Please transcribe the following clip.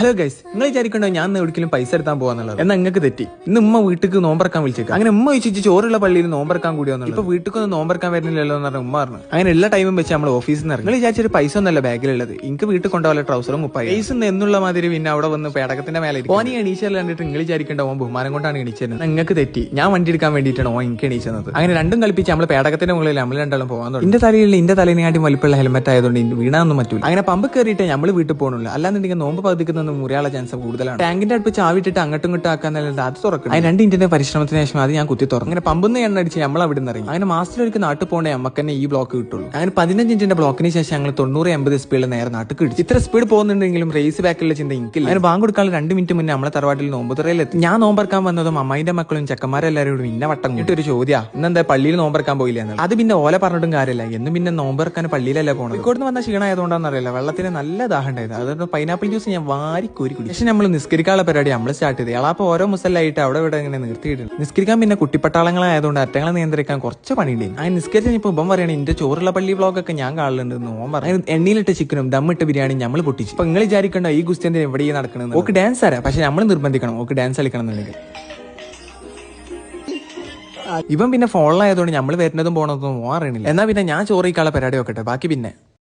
Hello guys, നിങ്ങൾ വിചാരിക്കണ്ടോ ഞാൻ ഒരിക്കലും പൈസ എടുത്താൻ പോകാന്നുള്ളത്? എന്നാൽ നിങ്ങൾക്ക് തെറ്റി. ഇന്ന് ഉമ്മ വീട്ടിൽ നോമ്പറക്കാൻ വിളിച്ചേക്കാം. അങ്ങനെ ഉമ്മ ചോദിച്ചു ചോറുള്ള പള്ളിയിൽ നോമ്പറക്കാൻ കൂടിയോന്നുള്ളത്. ഇപ്പൊ വീട്ടിൽ നോമ്പറക്കാൻ വരുന്നില്ലല്ലോ എന്ന് പറഞ്ഞ ഉമ്മ പറഞ്ഞു. അങ്ങനെ എല്ലാ ടൈമും വെച്ച് നമ്മൾ ഓഫീസിൽ നിന്ന് ഇറങ്ങി. നിങ്ങൾ വിചാരിച്ചൊരു പൈസ ഒന്നല്ല ബാഗിലുള്ളത്. എനിക്ക് വീട്ടിൽ കൊണ്ടുപോകാൻ ട്രൗസറും മുപ്പായി പൈസ എന്നുള്ള മാതിരി പിന്നെ അവിടെ വന്ന് പേടകത്തിന്റെ മേലെ ഓനി എണീച്ചാൽ കണ്ടിട്ട് നിങ്ങൾ വിചാരിക്കേണ്ട ഓൻ ബഹുമാനം കൊണ്ടാണ് എണീച്ചത്. നിങ്ങൾക്ക് തെറ്റി. ഞാൻ വണ്ടി എടുക്കാൻ വേണ്ടിയിട്ടാണ് ഓൻ എനിക്ക് എണീച്ചത്. അങ്ങനെ രണ്ടും കളിപ്പിച്ച് നമ്മൾ പേടകത്തിന്റെ മുകളിൽ നമ്മൾ രണ്ടാളും പോകാൻ തുടങ്ങി. എന്റെ തലേനെക്കാട്ടി വലിപ്പമുള്ള ഹെൽമെറ്റ് ആയതുകൊണ്ട് വീണാന്നും പറ്റൂല. അങ്ങനെ പമ്പ് കയറിയിട്ട് നമ്മൾ വീട്ടിൽ പോകണില്ല. അല്ലാന്നുണ്ടെങ്കിൽ നോമ്പ് പതിക്കുന്ന മുറിയാനുള്ള ചാൻസ് കൂടുതലാണ്. ടാങ്കിന്റെ അടുപ്പ് ചാവിട്ടിട്ട് അങ്ങോട്ടും ഇങ്ങോട്ടും ആക്കാന്നല്ലാതെ അത് തുറക്കണം. അതിന് 2 മിനിറ്റിന്റെ പരിശ്രമത്തിന് ശേഷം അത് ഞാൻ കുത്തി തുറന്നു. അങ്ങനെ പമ്പുന്ന എണ്ണ അടിച്ച് നമ്മൾ അവിടെ നിന്ന് ഇറങ്ങി. അങ്ങനെ മാസത്തിലൊരിക്കൽ നാട്ടിൽ പോകണേ നമുക്ക് തന്നെ ഈ ബ്ലോക്ക് കിട്ടുള്ളൂ. അങ്ങനെ 15 മിനിറ്റിന്റെ ബ്ലോക്കിന് ശേഷം ഞങ്ങൾ 90-80 സ്പീഡിൽ നേരെ നാട്ടിൽ കിട്ടും. ഇത്ര സ്പീഡ് പോകുന്നുണ്ടെങ്കിലും റേസ് ബാക്കിലുള്ള ചിന്ത എനിക്കില്ല. അങ്ങനെ ബാങ്ക് കൊടുക്കാനുള്ള 2 മിനിറ്റ് മുന്നേ നമ്മളെ തറവാട്ടിൽ നോമ്പുതുറയിലെത്തി. ഞാൻ നോമ്പറക്കാൻ വന്നതും അമ്മായിന്റെ മക്കളും ചെക്കന്മാരെല്ലാവരും കൂടി പിന്നെ വട്ടം കിട്ടി ഒരു ചോദ്യം, ഇന്നെന്താ പള്ളിയിൽ നോമ്പറക്കാൻ പോയില്ല എന്നുള്ളത്. അത് പിന്നെ ഓല പറഞ്ഞിട്ടും കാര്യമില്ല. എന്നും പിന്നെ നോമ്പറക്കാൻ പള്ളിയിലല്ല പോകണം. ഇക്കോടുന്ന് വന്ന ക്ഷീണമായതുകൊണ്ടാണെന്ന് അറിയില്ല, വെള്ളത്തിന് നല്ല ദാഹം ഉണ്ടായത്. അതുകൊണ്ട് പൈനാപ്പിൾ ജ്യൂസ് ഞാൻ വാരി കോരി കുടി. പക്ഷെ നമ്മൾ നിസ്കരിക്കാനുള്ള പരിപാടി നമ്മൾ സ്റ്റാർട്ട് ചെയ്ത് അപ്പൊ ഓരോ മുസല്ലായിട്ട് അവിടെ ഇവിടെ ഇങ്ങനെ നിർത്തിയിട്ടുണ്ട്. നിസ്കരിക്കാൻ പിന്നെ കുട്ടിപ്പട്ടാളങ്ങളായതുകൊണ്ട് അറ്റങ്ങളെ നിയന്ത്രിക്കാൻ കുറച്ച് പണിയുണ്ട്. അങ്ങനെ നിസ്കരിച്ച് ഇപ്പൊ ഇപ്പം പറയണേ എന്റെ ചോറുള്ള പള്ളി വ്ളോഗൊക്കെ ഞാൻ കാണലുണ്ട്. നോൻ പറഞ്ഞു എണ്ണയിലിട്ട് ചിക്കനും ദമ്മിട്ട് ബിരിയാണി നമ്മൾ പൊട്ടിച്ചു. അപ്പൊ നിങ്ങൾ വിചാരിക്കണ്ട ഈ ഗുസ്തിന്റെ എവിടെയും നടക്കണം. ഓക്ക് ഡാൻസ് ആരാ, പക്ഷെ നമ്മൾ നിർബന്ധിക്കണം ഓക്ക് ഡാൻസ് കളിക്കണം എന്നുണ്ടെങ്കിൽ. ഇവൻ പിന്നെ ഫോളോ ആയതുകൊണ്ട് നമ്മൾ വരുന്നതും പോണതും അറിയണില്ല. എന്നാ പിന്നെ ഞാൻ ചോറിക്കാനുള്ള പരിപാടി നോക്കട്ടെ, ബാക്കി പിന്നെ.